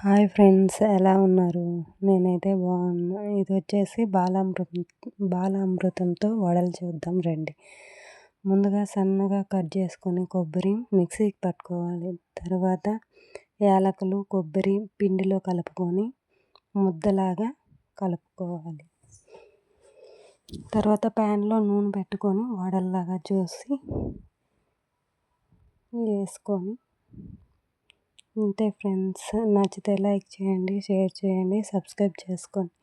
Hi friends, ఎలా ఉన్నారు? నేనైతే బాగున్నా. ఇది వచ్చేసి బాలామృతంతో వడలు చేద్దాం రండి. ముందుగా సన్నగా కట్ చేసుకొని కొబ్బరి మిక్సీకి పట్టుకోవాలి. తర్వాత యాలకులు, కొబ్బరి పిండిలో కలుపుకొని ముద్దలాగా కలుపుకోవాలి. తర్వాత ప్యాన్లో నూనె పెట్టుకొని వడల్లాగా చూసి వేసుకొని అంతే ఫ్రెండ్స్. నచ్చితే లైక్ చేయండి, షేర్ చేయండి, సబ్స్క్రైబ్ చేసుకోండి.